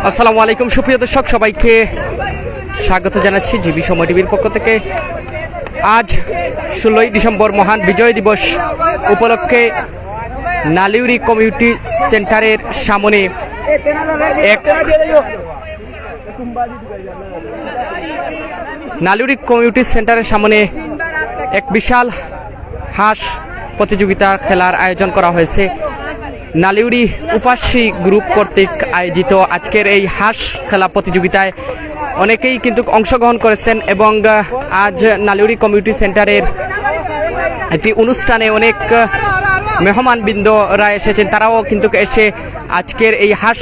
আসসালামু আলাইকুম সুপ্রিয় দর্শক, সবাইকে স্বাগত জানাচ্ছি জিবি সময় টিভির পক্ষ থেকে। আজ 16ই ডিসেম্বর মহান বিজয় দিবস উপলক্ষে নালিউরি কমিউনিটি সেন্টারের সামনে এক বিশাল হাঁস প্রতিযোগিতা খেলার আয়োজন করা হয়েছে। নালিউরি উপাসী গ্রুপ কর্তৃক আয়োজিত আজকের এই হাঁস খেলা প্রতিযোগিতায় অনেকেই কিন্তু অংশগ্রহণ করেছেন এবং আজ নালিউরি কমিউনিটি সেন্টারের একটি অনুষ্ঠানে অনেক মেহমানবৃন্দরা এসেছেন, তারাও কিন্তু এসে আজকের এই হাঁস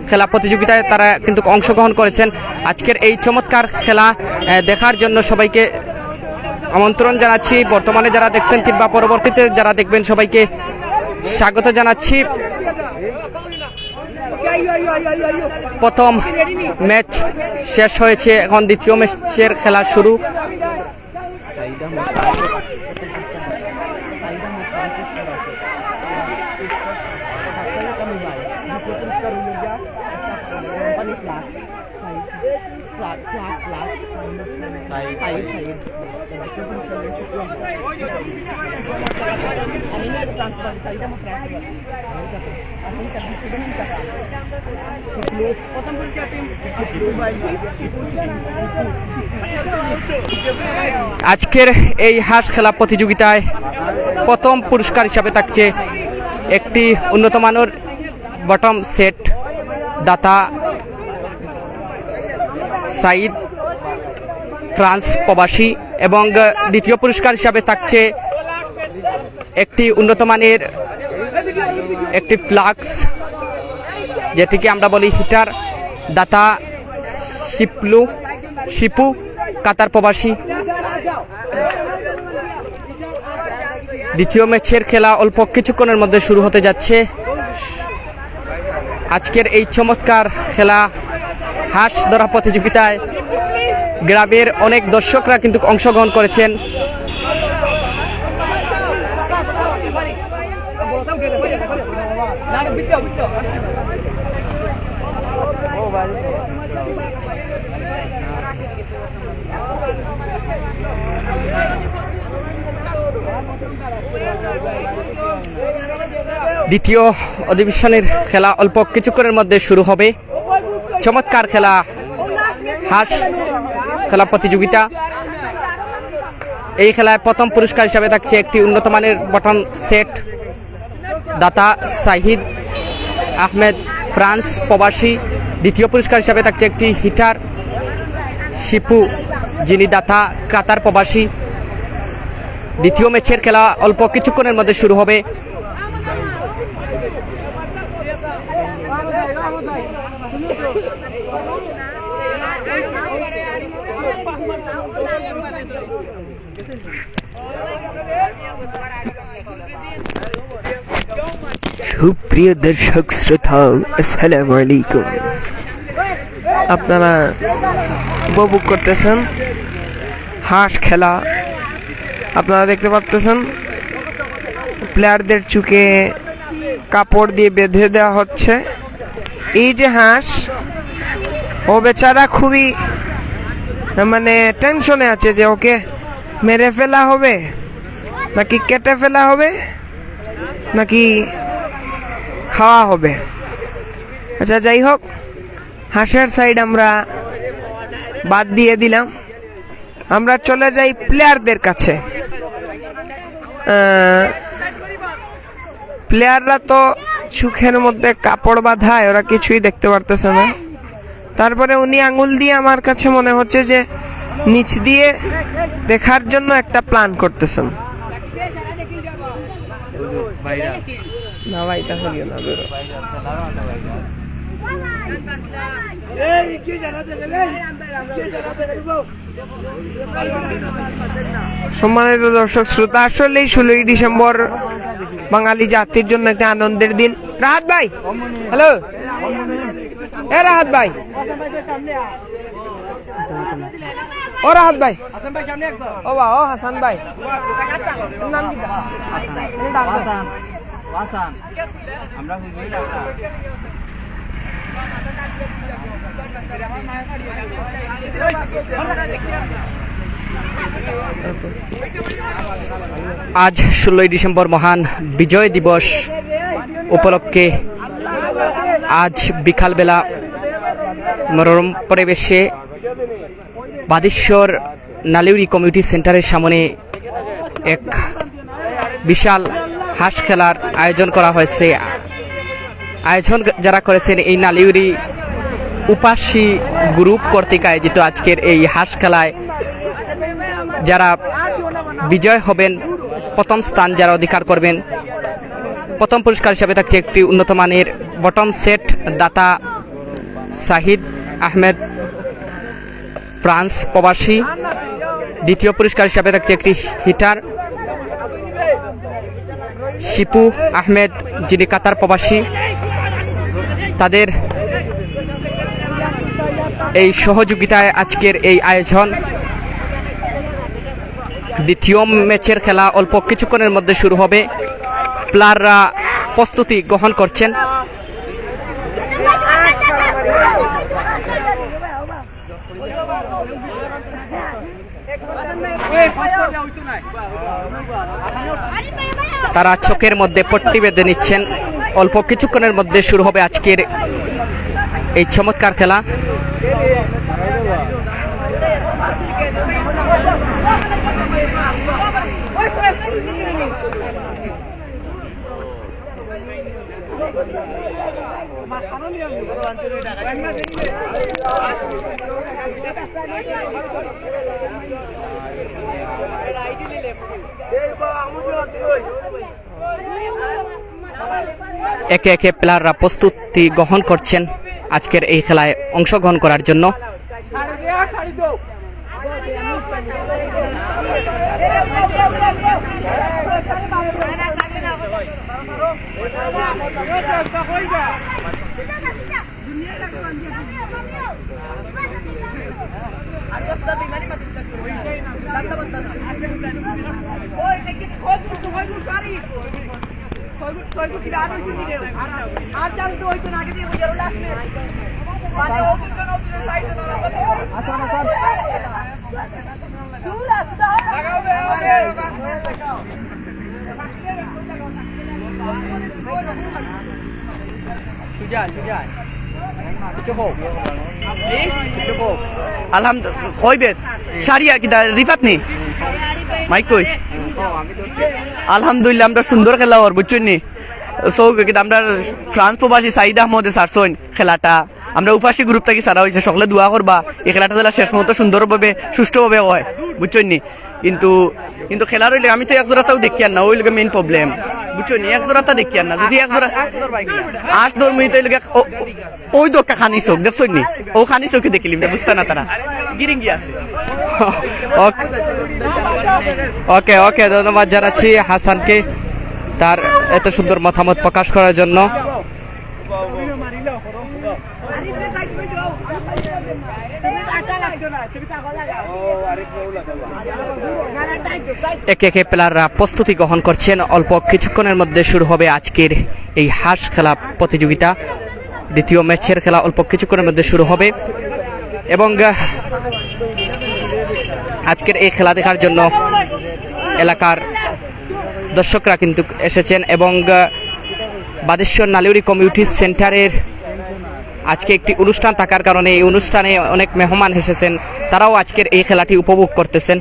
খেলা প্রতিযোগিতায় তারা কিন্তু অংশগ্রহণ করেছেন। আজকের এই চমৎকার খেলা দেখার জন্য সবাইকে আমন্ত্রণ জানাচ্ছি। বর্তমানে যারা দেখছেন কিংবা পরবর্তীতে যারা দেখবেন সবাইকে স্বাগত জানাচ্ছি। প্রথম ম্যাচ শেষ হয়েছে, এখন দ্বিতীয় ম্যাচের খেলা শুরু। আজকের এই হাঁস খেলা প্রতিযোগিতায় প্রথম পুরস্কার হিসাবে থাকছে একটি উন্নত মানের বটম সেট, দাতা সাইদ ফ্রান্স প্রবাসী, এবং দ্বিতীয় পুরস্কার হিসাবে থাকছে একটি উন্নত মানের একটি ফ্লাক্স, যেটিকে আমরা বলি হিটার, দাতা শিপু কাতার প্রবাসী। দ্বিতীয় ম্যাচের খেলা অল্প কিছুক্ষণের মধ্যে শুরু হতে যাচ্ছে। আজকের এই চমৎকার খেলা হাঁস ধরা প্রতিযোগিতায় গ্রামের অনেক দর্শকরা কিন্তু অংশগ্রহণ করেছেন। দ্বিতীয় অধিবেশনের খেলা অল্প কিছুক্ষণের মধ্যে শুরু হবে। চমৎকার খেলা হাঁস খেলা প্রতিযোগিতা। এই খেলায় প্রথম পুরস্কার হিসাবে থাকছে একটি উন্নত মানের বটন সেট, দাতা সাহিদ আহমেদ ফ্রান্স প্রবাসী। দ্বিতীয় পুরস্কার হিসাবে থাকছে একটি হিটার, শিপু যিনি দাতা কাতার প্রবাসী। দ্বিতীয় ম্যাচের খেলা অল্প কিছুক্ষণের মধ্যে শুরু হবে। সুপ্রিয় দর্শক শ্রোতা, আসসালামু আলাইকুম। আপনারা উপভোগ করতেছেন হাঁস খেলা। আপনারা দেখতে পাচ্ছেন প্লেয়ারদের চুকে কাপড় দিয়ে বেঁধে দেওয়া হচ্ছে। এই যে হাঁস, ও বেচারা খুবই টেনশনে আছে যে ওকে মেরে ফেলা হবে নাকি কেটে ফেলা হবে নাকি খাওয়া হবে। আচ্ছা, যাই হোক, হাঁসের সাইড আমরা বাদ দিয়ে দিলাম। আমরা চলে যাই প্লেয়ারদের কাছে। প্লেয়াররা তো চোখের মধ্যে কাপড় বাঁধায়, ওরা কিছুই দেখতে পারতেছে না। তারপরে উনি আঙুল দিয়ে আমার কাছে মনে হচ্ছে যে নিচ দিয়ে দেখার জন্য একটা প্ল্যান করতেছেন। না ভাই, এটা হইল না। সম্মানিত দর্শক শ্রোতা, আসলেই 16ই ডিসেম্বর বাঙালি জাতির জন্য একটা আনন্দের দিন। রাহাত ভাই, হ্যালো। রাহাত ভাই, ও রাহাত ভাই, ও বা ও হাসান ভাই, নাম কি? হাসান। আমরা আজ 16ই ডিসেম্বর মহান বিজয় দিবস উপলক্ষে আজ বিকালবেলা মনোরম পরিবেশে বাদেশ্বর নালিউরি কমিউনিটি সেন্টারের সামনে এক বিশাল হাঁস খেলার আয়োজন করা হয়েছে। আয়োজন যারা করেছেন এই নালিউরি উপাসী গ্রুপ কর্তৃক আয়োজিত আজকের এই হাঁস খেলায় যারা বিজয় হবেন, প্রথম স্থান যারা অধিকার করবেন, প্রথম পুরস্কার হিসাবে থাকছে একটি উন্নত মানের বটম সেট দাতা শাহিদ আহমেদ ফ্রান্স প্রবাসী। দ্বিতীয় পুরস্কার হিসাবে থাকছে একটি হিটার শিপু আহমেদ যিনি কাতার প্রবাসী। তাদের এই সহযোগিতায় আজকের এই আয়োজন। দ্বিতীয় ম্যাচের খেলা অল্প কিছুক্ষণের মধ্যে শুরু হবে। প্লেয়াররা প্রস্তুতি গ্রহণ করছেন। তারা চোখের মধ্যে পট্টি বেঁধে নিচ্ছেন। অল্প কিছুক্ষণের মধ্যে শুরু হবে আজকের এই চমৎকার খেলা। একে একে প্লেয়াররা প্রস্তুতি গ্রহণ করছেন আজকের এই খেলায় অংশগ্রহণ করার জন্য। আলহামদুলিল্লাহ আমরা সুন্দর খেলা হওয়ার বুঝছেন নি। আমরা ফ্রান্স প্রবাসী সাইদ আহমদে সারসইন খেলাটা আমরা উপাসী গ্রুপ থেকে সারা হয়েছে। সকলে দোয়া করবা এই খেলাটা দিলা শেষ মতো সুন্দরভাবে সুষ্ঠুভাবে হয় বুঝছেন নি। কিন্তু খেলা রইলে আমি তো এক জোড়াটাও দেখি আর না, ওই লোকে মেইন প্রবলেম বুঝছেন নি। এক জোড়াটা দেখি আর না, যদি এক জোড়া আশ ধর্মী তো ওই দোকা খানি চোখ দেখছেন নি, ও খানি চোখে দেখিলিম বুঝতে না তারা গিরিঙ্গি আছে। ওকে ওকে ধন্যবাদ জানাচ্ছি হাসানকে তার এত সুন্দর মতামত প্রকাশ করার জন্য। একে একে প্লেয়াররা প্রস্তুতি গ্রহণ করছেন। অল্প কিছুক্ষণের মধ্যে শুরু হবে আজকের এই হাঁস খেলা প্রতিযোগিতা। দ্বিতীয় ম্যাচের খেলা অল্প কিছুক্ষণের মধ্যে শুরু হবে এবং আজকের এই খেলা দেখার জন্য এলাকার দর্শকরা কিন্তু এসেছেন এবং বাদেশ্বর নালিউরি কমিউনিটি সেন্টারের আজকে একটি অনুষ্ঠান থাকার কারণে এই অনুষ্ঠানে অনেক মেহমান এসেছেন, তারাও আজকের এই খেলাটি উপভোগ করতেছেন।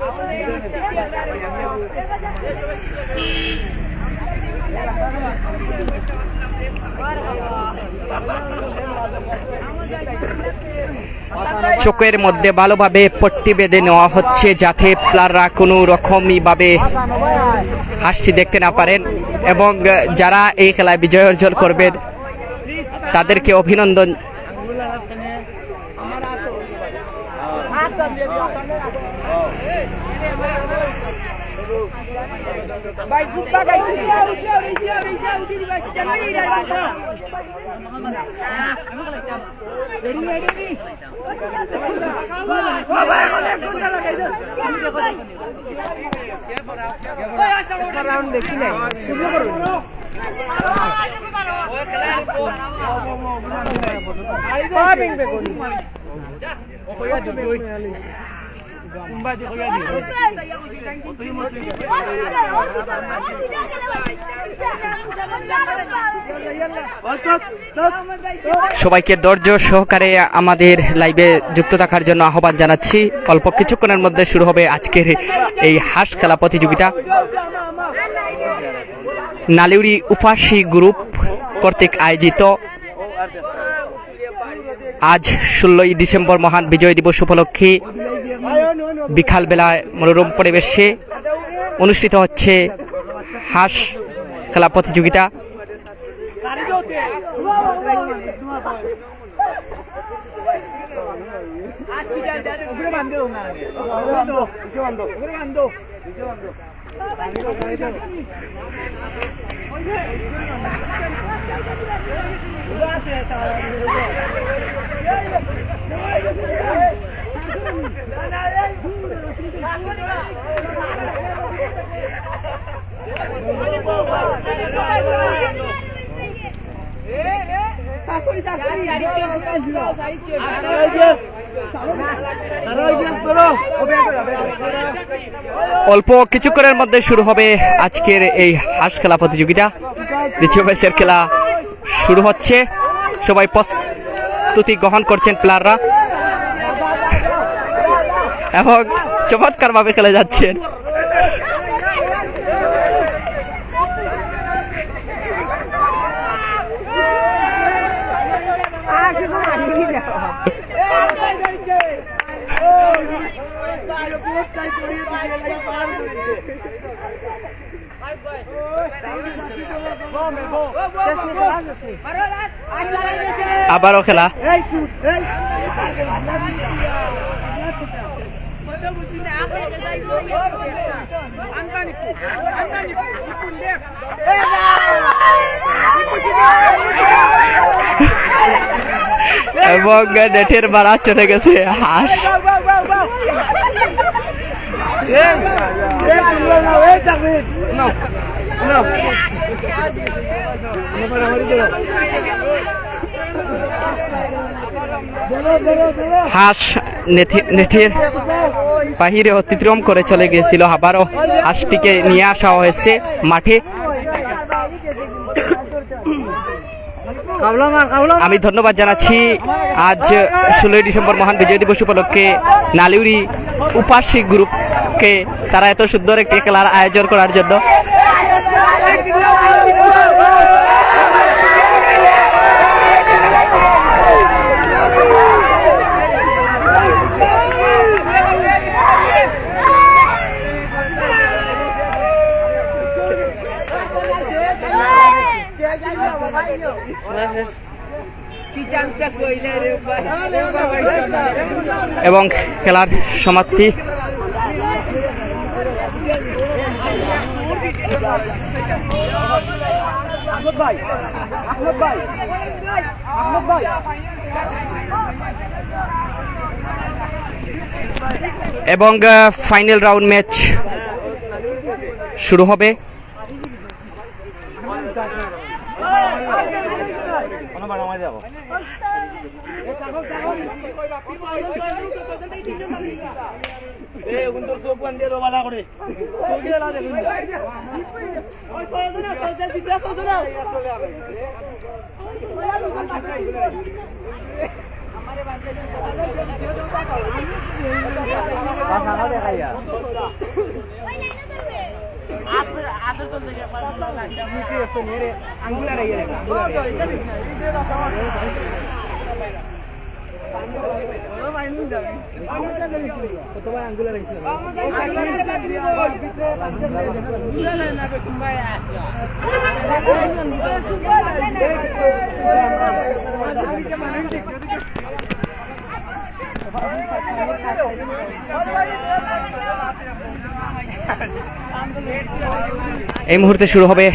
চোখের মধ্যে ভালোভাবে পট্টি বেঁধে নেওয়া হচ্ছে যাতে প্লেয়াররা কোনো রকমই ভাবে হাসি দেখতে না পারেন এবং যারা এই খেলায় বিজয় অর্জন করবেন তাদেরকে অভিনন্দন। দেখি নাই শুরু করুন। সবাইকে ধৈর্য সহকারে আমাদের লাইভে যুক্ত থাকার জন্য আহ্বান জানাচ্ছি। অল্প কিছুক্ষণের মধ্যে শুরু হবে আজকের এই হাঁস খেলা প্রতিযোগিতা। নালিউড়ি উপাসী গ্রুপ কর্তৃক আয়োজিত আজ 16ই ডিসেম্বর মহান বিজয় দিবস উপলক্ষে বিকালবেলায় মনোরম পরিবেশে অনুষ্ঠিত হচ্ছে হাঁস খেলা প্রতিযোগিতা। অল্প কিছুক্ষণের মধ্যে শুরু হবে আজকের এই হাঁস খেলা প্রতিযোগিতা। দ্বিতীয় ম্যাচের খেলা শুরু হচ্ছে, সবাই প্রস্তুতি গ্রহণ করছেন প্লেয়াররা এবং চমৎকার ভাবে খেলে যাচ্ছেন। আবারও খেলা, এবং নেটের বাড়া চলে গেছে হাঁস। হাঁস নেটের বাহিরে অতিক্রম করে চলে গিয়েছিল, আবারও হাঁসটিকে নিয়ে আসা হয়েছে মাঠে। আমি ধন্যবাদ জানাচ্ছি আজ 16ই ডিসেম্বর মহান বিজয় দিবস উপলক্ষে নালিউড়ি উপাসী গ্রুপকে, তারা এত সুন্দর একটি খেলার আয়োজন করার জন্য। এবং খেলার সমাপ্তি। এবং ফাইনাল রাউন্ড ম্যাচ শুরু হবে। এই মুহূর্তে শুরু হবে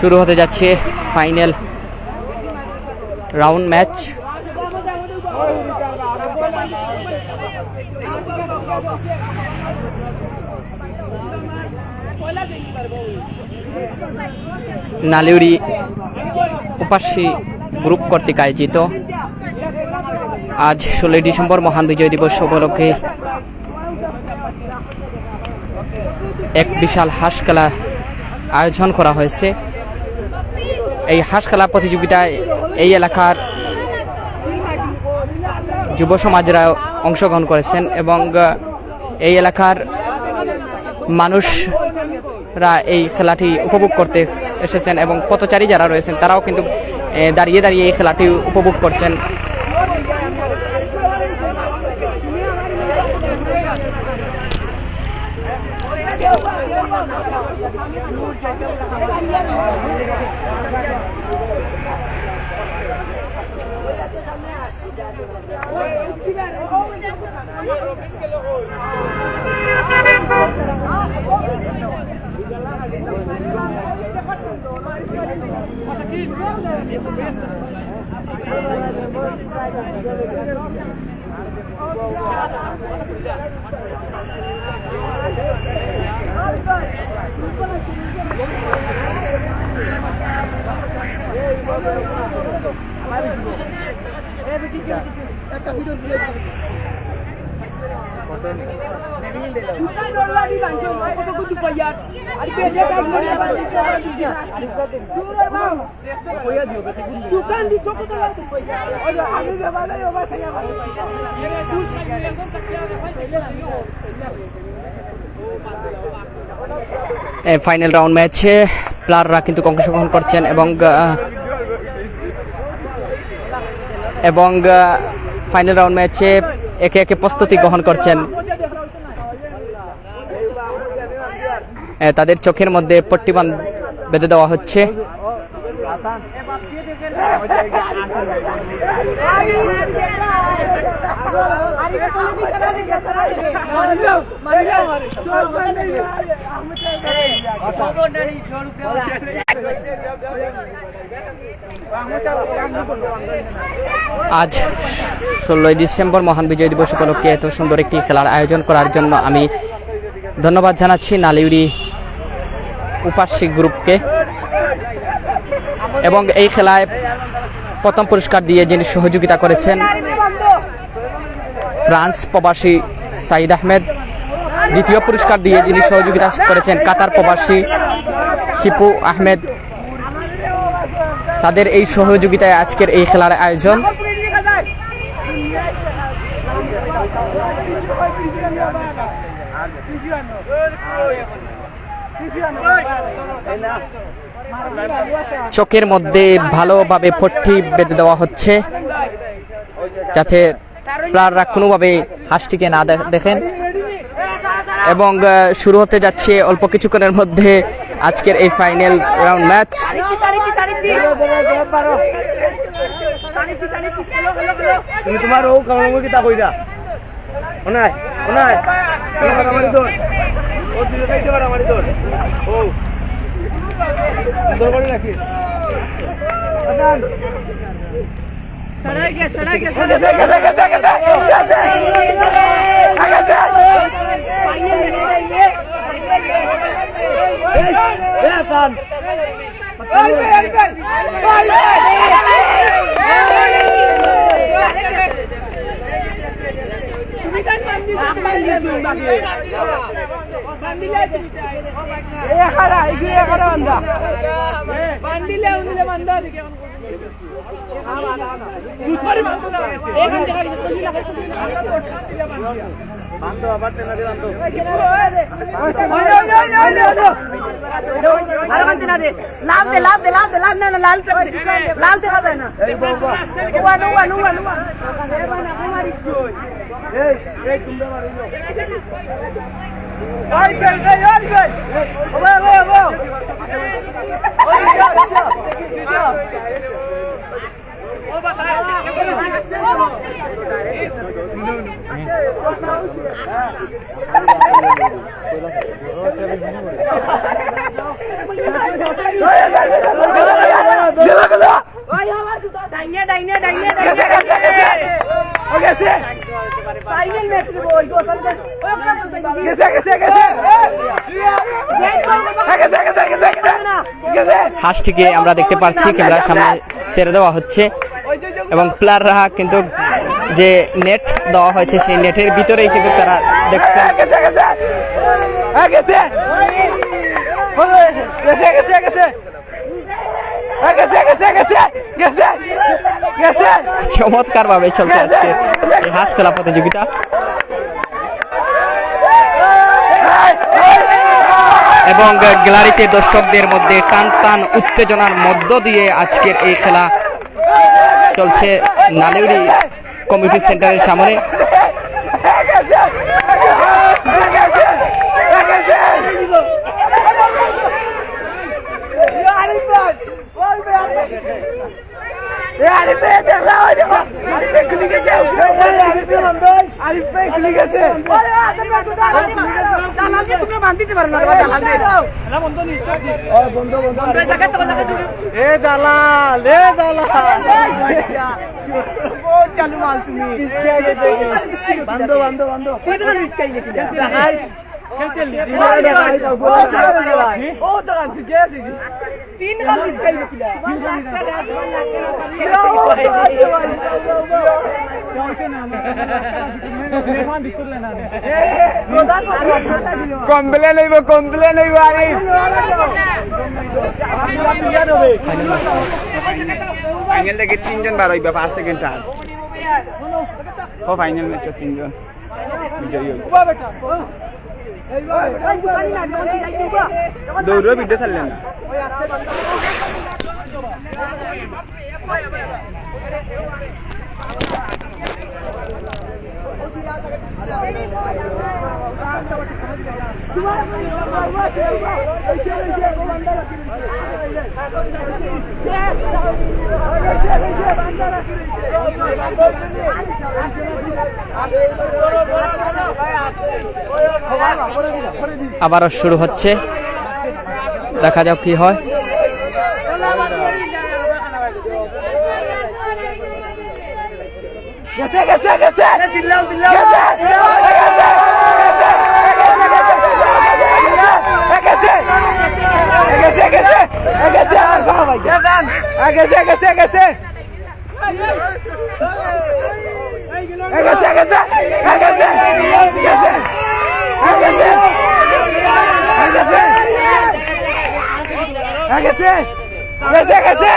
শুরু হতে যাচ্ছে ফাইনাল রাউন্ড ম্যাচ। নালিউরি উপাসী গ্রুপ কর্তৃক আয়োজিত আজ 16 ডিসেম্বর মহান বিজয় দিবস উপলক্ষে এক বিশাল হাঁস খেলা আয়োজন করা হয়েছে। এই হাঁস খেলা প্রতিযোগিতায় এই এলাকার যুব সমাজরা অংশগ্রহণ করেছেন এবং এই এলাকার মানুষরা এই খেলাটি উপভোগ করতে এসেছেন এবং পথচারী যারা রয়েছেন তারাও কিন্তু দাঁড়িয়ে দাঁড়িয়ে এই খেলাটি উপভোগ করছেন। ফাইনাল রাউন্ড ম্যাচে প্লেয়াররা কিন্তু অংশগ্রহণ করছেন এবং ফাইনাল রাউন্ড ম্যাচে একে একে প্রস্তুতি গ্রহণ করছেন। তাদের চোখের মধ্যে পট্টি বেঁধে দেওয়া হচ্ছে। আজ 16 ডিসেম্বর মহান বিজয় দিবস উপলক্ষে এত সুন্দর একটি খেলার আয়োজন করার জন্য আমি ধন্যবাদ জানাচ্ছি নালিউরি উপাসী গ্রুপকে এবং এই খেলায় প্রথম পুরস্কার দিয়ে যিনি সহযোগিতা করেছেন ফ্রান্স প্রবাসী সাইদ আহমেদ, দ্বিতীয় পুরস্কার দিয়ে যিনি সহযোগিতা করেছেন কাতার প্রবাসী শিপু আহমেদ। তাদের এই সহযোগিতায় আজকের এই খেলার আয়োজন। চোখের মধ্যে ভালোভাবে পট্টি বেঁধে দেওয়া হচ্ছে যাতে প্লেয়াররা কোনোভাবে হাঁসটিকে না দেখেন এবং শুরু হতে যাচ্ছে অল্প কিছুক্ষণের মধ্যে আজকের এই ফাইনাল রাউন্ড ম্যাচ। তুমি তোমার ও কামড় কি তা কইরা ওনাই ওনাই আমারে দর ও দিলে কাইতে পারে আমারে দর ও দর করে রাখিস আদান সড়াই গে গেছে ফাইনাল ম্যাচ রে বই গো গেছে গেছে গেছে হাঁসটিকে আমরা দেখতে পাচ্ছি ক্যামেরার সামনে ছেড়ে দেওয়া হচ্ছে এবং প্লেয়াররা কিন্তু যে নেট দেওয়া হয়েছে সেই নেটের ভিতরেই কিন্তু তারা দেখছেন। গেছে গেছে গেছে গেছে গেছে গেছে গেছে গেছে গেছে গেছে চমৎকার ভাবে চলছে আজকে এই হাঁস খেলা প্রতিযোগিতা এবং গ্যালারিতে দর্শকদের মধ্যে টান টান উত্তেজনার মধ্য দিয়ে আজকের এই খেলা চলছে নালিউড়ি কমিউনিটি সেন্টারের সামনে। চালু মাল তুমি বান্ধ বান্ধ বান্ধ কমপ্লেন হইব কমপ্লেন হইব আরে ফাইনাল থেকে 3 জন বার হইবা 5 সেকেন্ড আর ফাইনাল ম্যাচ 3 জন বিজয়ী হইব দৌড়ো ভিডিও ছাড়লেন না আবারও শুরু হচ্ছে, দেখা যাক কি হয়। গেছে গেছে গেছে দিল্লাও দিল্লাও গেছে গেছে গেছে গেছে আর বাবা ভাই গেছে গেছে গেছে গেছে গেছে গেছে গেছে